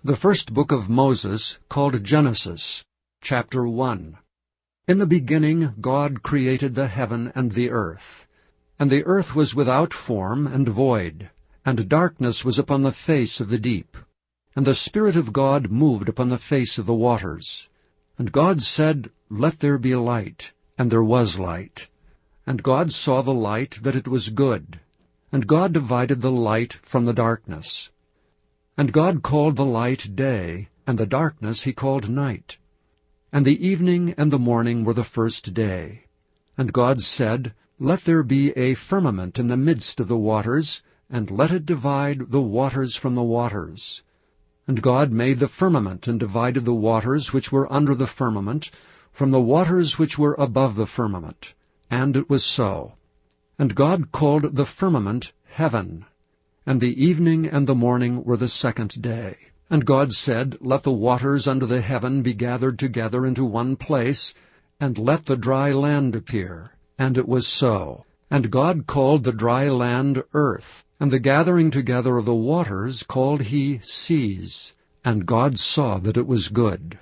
The first book of Moses, called Genesis, chapter 1. In the beginning God created the heaven and the earth. And the earth was without form and void, and darkness was upon the face of the deep. And the Spirit of God moved upon the face of the waters. And God said, Let there be light. And there was light. And God saw the light, that it was good. And God divided the light from the darkness. And God called the light day, and the darkness he called night. And the evening and the morning were the first day. And God said, Let there be a firmament in the midst of the waters, and let it divide the waters from the waters. And God made the firmament, and divided the waters which were under the firmament from the waters which were above the firmament. And it was so. And God called the firmament heaven. And the evening and the morning were the second day. And God said, Let the waters under the heaven be gathered together into one place, and let the dry land appear. And it was so. And God called the dry land earth, and the gathering together of the waters called he seas. And God saw that it was good.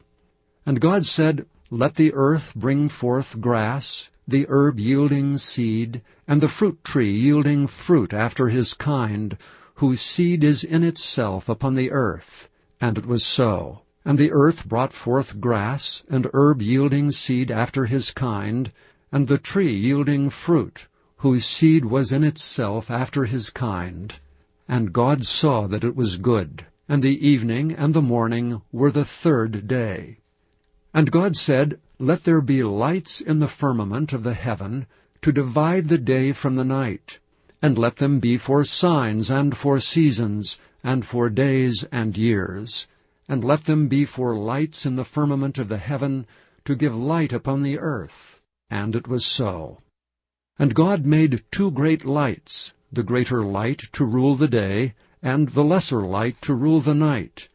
And God said, Let the earth bring forth grass, the herb yielding seed, and the fruit tree yielding fruit after his kind, whose seed is in itself upon the earth. And it was so. And the earth brought forth grass, and herb yielding seed after his kind, and the tree yielding fruit, whose seed was in itself after his kind. And God saw that it was good. And the evening and the morning were the third day. And God said, Let there be lights in the firmament of the heaven, to divide the day from the night, and let them be for signs and for seasons, and for days and years, and let them be for lights in the firmament of the heaven, to give light upon the earth. And it was so. And God made two great lights, the greater light to rule the day, and the lesser light to rule the night.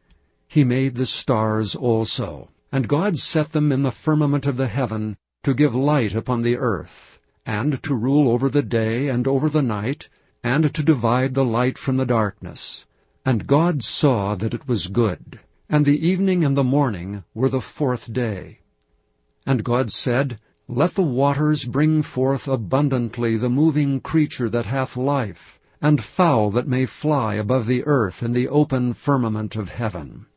He made the stars also. And God set them in the firmament of the heaven, to give light upon the earth, and to rule over the day and over the night, and to divide the light from the darkness. And God saw that it was good. And the evening and the morning were the fourth day. And God said, Let the waters bring forth abundantly the moving creature that hath life, and fowl that may fly above the earth in the open firmament of heaven.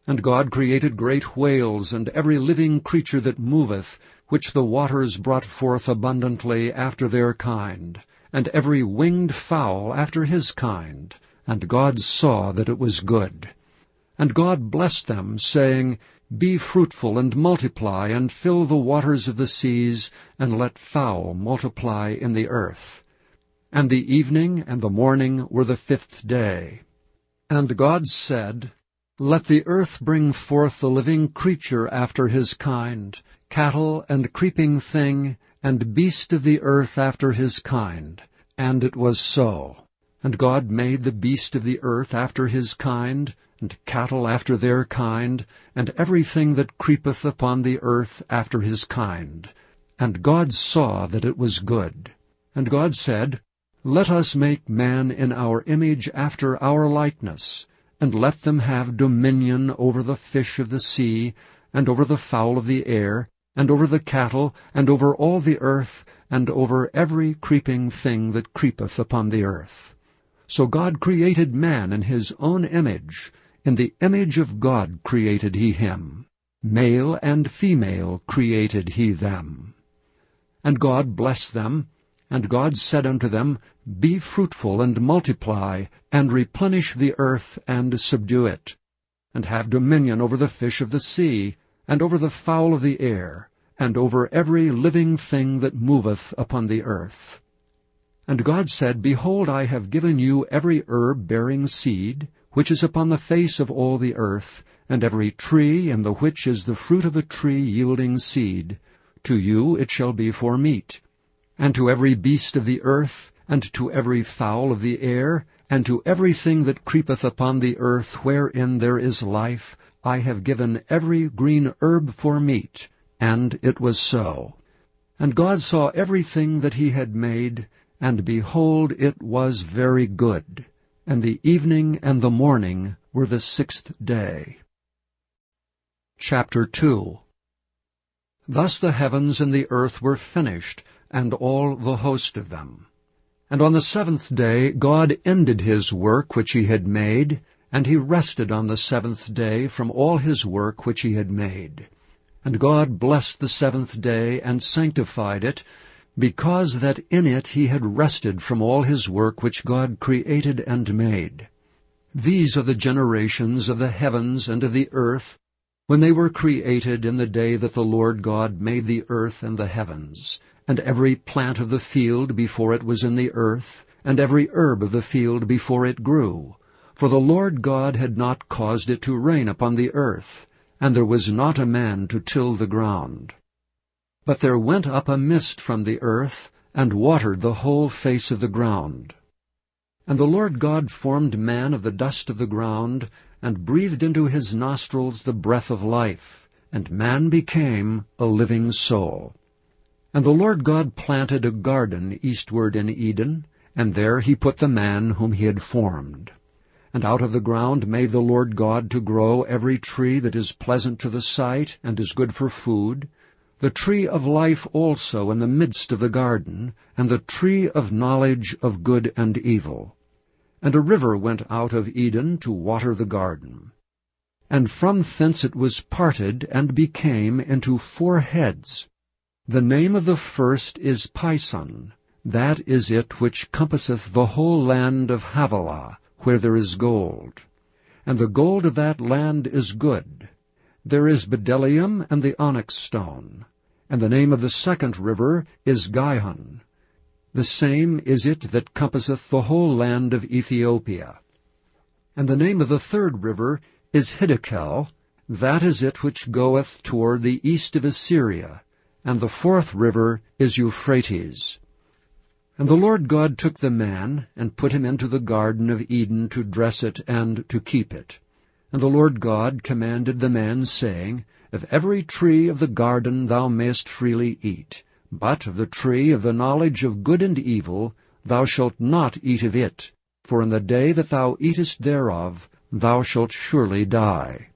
And God created great whales, and every living creature that moveth, which the waters brought forth abundantly after their kind, and every winged fowl after his kind. And God saw that it was good. And God blessed them, saying, Be fruitful, and multiply, and fill the waters of the seas, and let fowl multiply in the earth. And the evening and the morning were the fifth day. And God said, Let the earth bring forth the living creature after his kind, cattle and creeping thing, and beast of the earth after his kind. And it was so. And God made the beast of the earth after his kind, and cattle after their kind, and everything that creepeth upon the earth after his kind. And God saw that it was good. And God said, Let us make man in our image after our likeness, and let them have dominion over the fish of the sea, and over the fowl of the air, and over the cattle, and over all the earth, and over every creeping thing that creepeth upon the earth. So God created man in his own image. In the image of God created he him. Male and female created he them. And God blessed them. And God said unto them, Be fruitful, and multiply, and replenish the earth, and subdue it, and have dominion over the fish of the sea, and over the fowl of the air, and over every living thing that moveth upon the earth. And God said, Behold, I have given you every herb bearing seed, which is upon the face of all the earth, and every tree in the which is the fruit of a tree yielding seed. To you it shall be for meat. And to every beast of the earth, and to every fowl of the air, and to everything that creepeth upon the earth wherein there is life, I have given every green herb for meat. And it was so. And God saw everything that he had made, and behold, it was very good. And the evening and the morning were the 6th day. Chapter 2. Thus the heavens and the earth were finished, and all the host of them. And on the 7th day God ended his work which he had made, and he rested on the 7th day from all his work which he had made. And God blessed the 7th day, and sanctified it, because that in it he had rested from all his work which God created and made. These are the generations of the heavens and of the earth, when they were created in the day that the Lord God made the earth and the heavens, and every plant of the field before it was in the earth, and every herb of the field before it grew. For the Lord God had not caused it to rain upon the earth, and there was not a man to till the ground. But there went up a mist from the earth, and watered the whole face of the ground. And the Lord God formed man of the dust of the ground, and breathed into his nostrils the breath of life, and man became a living soul. And the Lord God planted a garden eastward in Eden, and there he put the man whom he had formed. And out of the ground made the Lord God to grow every tree that is pleasant to the sight, and is good for food, the tree of life also in the midst of the garden, and the tree of knowledge of good and evil. And a river went out of Eden to water the garden. And from thence it was parted, and became into 4 heads. The name of the first is Pison. That is it which compasseth the whole land of Havilah, where there is gold. And the gold of that land is good. There is bdellium and the onyx stone. And the name of the second river is Gihon. The same is it that compasseth the whole land of Ethiopia. And the name of the third river is Hiddekel. That is it which goeth toward the east of Assyria. And the fourth river is Euphrates. And the Lord God took the man, and put him into the garden of Eden to dress it and to keep it. And the Lord God commanded the man, saying, Of every tree of the garden thou mayest freely eat, but of the tree of the knowledge of good and evil thou shalt not eat of it, for in the day that thou eatest thereof thou shalt surely die.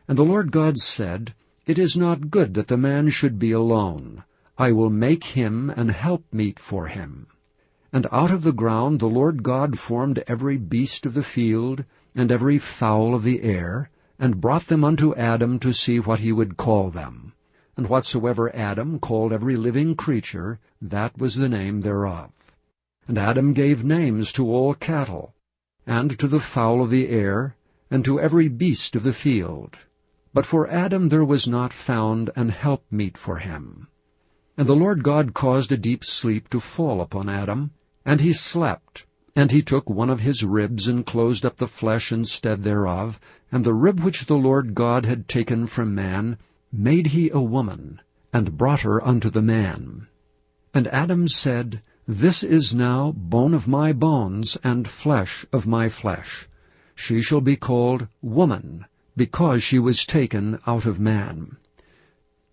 And the Lord God said, It is not good that the man should be alone. I will make him an helpmeet for him. And out of the ground the Lord God formed every beast of the field, and every fowl of the air, and brought them unto Adam to see what he would call them. And whatsoever Adam called every living creature, that was the name thereof. And Adam gave names to all cattle, and to the fowl of the air, and to every beast of the field. But for Adam there was not found an helpmeet for him. And the Lord God caused a deep sleep to fall upon Adam, and he slept. And he took one of his ribs, and closed up the flesh instead thereof, and the rib which the Lord God had taken from man made he a woman, and brought her unto the man. And Adam said, This is now bone of my bones, and flesh of my flesh. She shall be called woman, because she was taken out of man.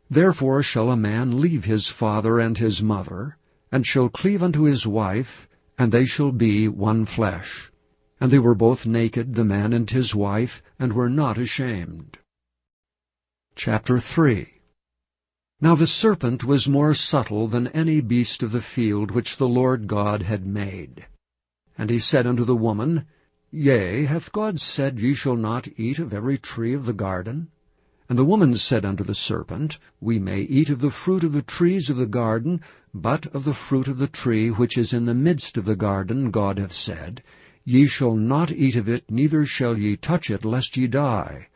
Therefore shall a man leave his father and his mother, and shall cleave unto his wife, and they shall be one flesh. And they were both naked, the man and his wife, and were not ashamed. Chapter 3. Now the serpent was more subtle than any beast of the field which the Lord God had made. And he said unto the woman, Yea, hath God said, Ye shall not eat of every tree of the garden? And the woman said unto the serpent, We may eat of the fruit of the trees of the garden, but of the fruit of the tree which is in the midst of the garden God hath said, Ye shall not eat of it, neither shall ye touch it, lest ye die.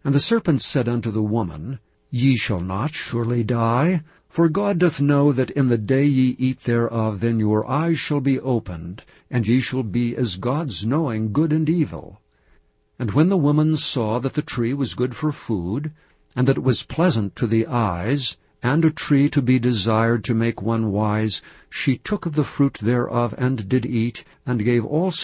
And the serpent said unto the woman, Ye shall not surely die, for God doth know that in the day ye eat thereof, then your eyes shall be opened, and ye shall be as gods, knowing good and evil. And when the woman saw that the tree was good for food, and that it was pleasant to the eyes, and a tree to be desired to make one wise, she took of the fruit thereof, and did eat, and gave also